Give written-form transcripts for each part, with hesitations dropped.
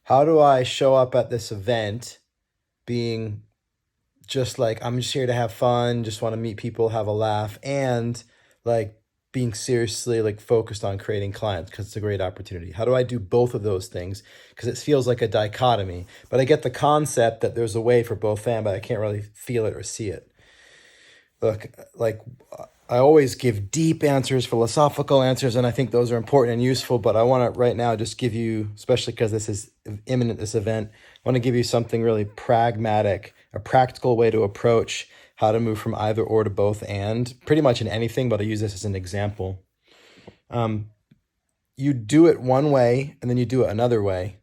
how do I show up at this event being just like, I'm just here to have fun, just want to meet people, have a laugh, and like being seriously like focused on creating clients because it's a great opportunity. How do I do both of those things? Because it feels like a dichotomy, but I get the concept that there's a way for both and, but I can't really feel it or see it. Look, like I always give deep answers, philosophical answers, and I think those are important and useful. But I want to right now just give you, especially because this is imminent, this event, I want to give you something really pragmatic, a practical way to approach how to move from either or to both and pretty much in anything. But I use this as an example. Um, you do it one way and then you do it another way,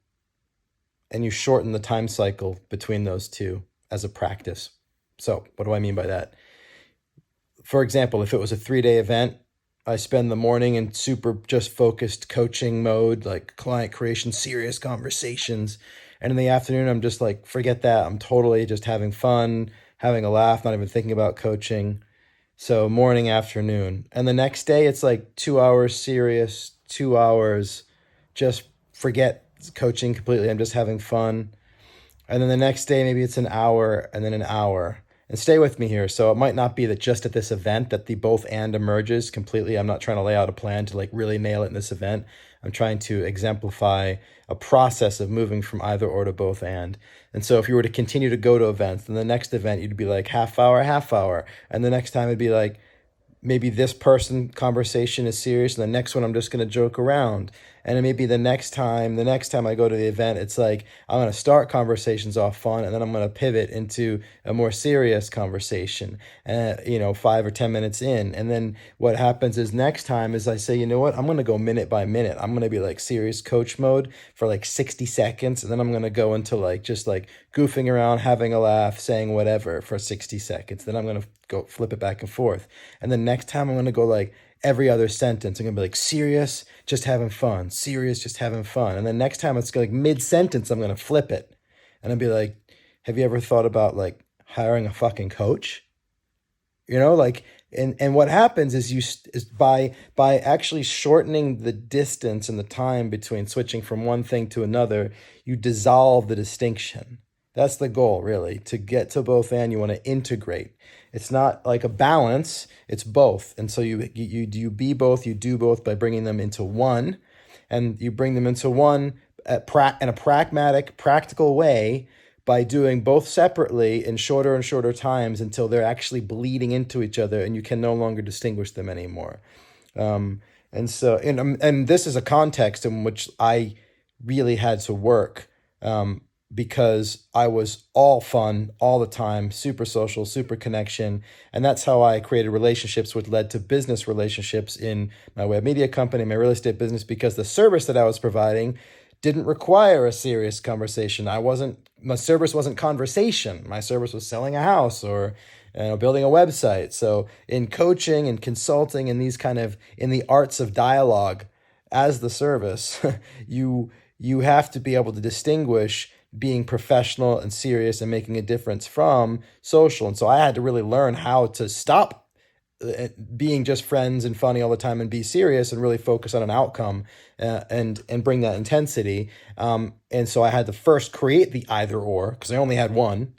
and you shorten the time cycle between those two as a practice. So, what do I mean by that? For example, if it was a 3-day event, I spend the morning in super just focused coaching mode, like client creation, serious conversations. And in the afternoon, I'm just like, forget that. I'm totally just having fun, having a laugh, not even thinking about coaching. So morning, afternoon. And the next day, it's like 2 hours serious, 2 hours, just forget coaching completely. I'm just having fun. And then the next day, maybe it's an hour and then an hour. And stay with me here. So it might not be that just at this event that the both and emerges completely. I'm not trying to lay out a plan to like really nail it in this event. I'm trying to exemplify a process of moving from either or to both and. And so if you were to continue to go to events, then the next event you'd be like half hour, half hour. And the next time it'd be like maybe this person conversation is serious and the next one I'm just going to joke around. And then maybe the next time I go to the event, it's like I'm going to start conversations off fun and then I'm going to pivot into a more serious conversation, 5 or 10 minutes in. And then what happens is next time is I say, you know what, I'm going to go minute by minute. I'm going to be like serious coach mode for like 60 seconds. And then I'm going to go into like just like goofing around, having a laugh, saying whatever for 60 seconds. Then I'm going to go flip it back and forth. And then next time I'm going to go like every other sentence. I'm going to be like serious, just having fun, serious, just having fun. And then next time it's like mid sentence, I'm going to flip it. And I'll be like, have you ever thought about like hiring a fucking coach? Like, and what happens is is by actually shortening the distance and the time between switching from one thing to another, you dissolve the distinction. That's the goal, really. To get to both and you want to integrate. It's not like a balance, it's both. And so you be both, you do both by bringing them into one, and you bring them into one in a pragmatic, practical way by doing both separately in shorter and shorter times until they're actually bleeding into each other and you can no longer distinguish them anymore. And this is a context in which I really had to work, because I was all fun all the time, super social, super connection. And that's how I created relationships, which led to business relationships in my web media company, my real estate business, because the service that I was providing didn't require a serious conversation. My service wasn't conversation. My service was selling a house or building a website. So in coaching and consulting and in the arts of dialogue as the service, you have to be able to distinguish being professional and serious and making a difference from social. And so I had to really learn how to stop being just friends and funny all the time and be serious and really focus on an outcome, and bring that intensity. And so I had to first create the either or because I only had one.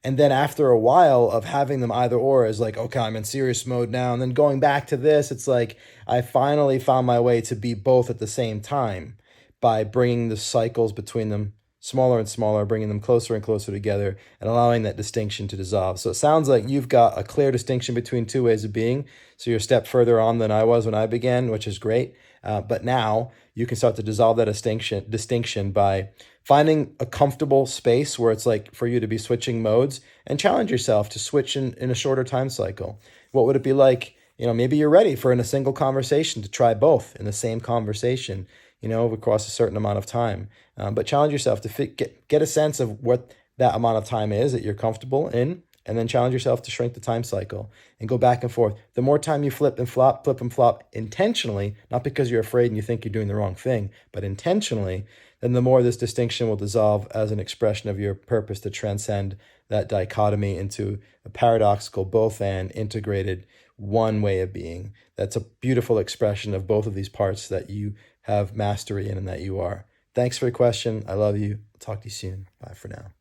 And then after a while of having them either or is like, okay, I'm in serious mode now. And then going back to this, it's like I finally found my way to be both at the same time by bringing the cycles between them smaller and smaller, bringing them closer and closer together and allowing that distinction to dissolve. So it sounds like you've got a clear distinction between two ways of being. So you're a step further on than I was when I began, which is great. But now you can start to dissolve that distinction by finding a comfortable space where it's like for you to be switching modes and challenge yourself to switch in a shorter time cycle. What would it be like? Maybe you're ready for in a single conversation to try both in the same conversation, across a certain amount of time. But challenge yourself to get a sense of what that amount of time is that you're comfortable in, and then challenge yourself to shrink the time cycle and go back and forth. The more time you flip and flop intentionally, not because you're afraid and you think you're doing the wrong thing, but intentionally, then the more this distinction will dissolve as an expression of your purpose to transcend that dichotomy into a paradoxical, both and integrated one way of being. That's a beautiful expression of both of these parts that you have mastery in and that you are Thanks for your question. I love you. Talk to you soon. Bye for now.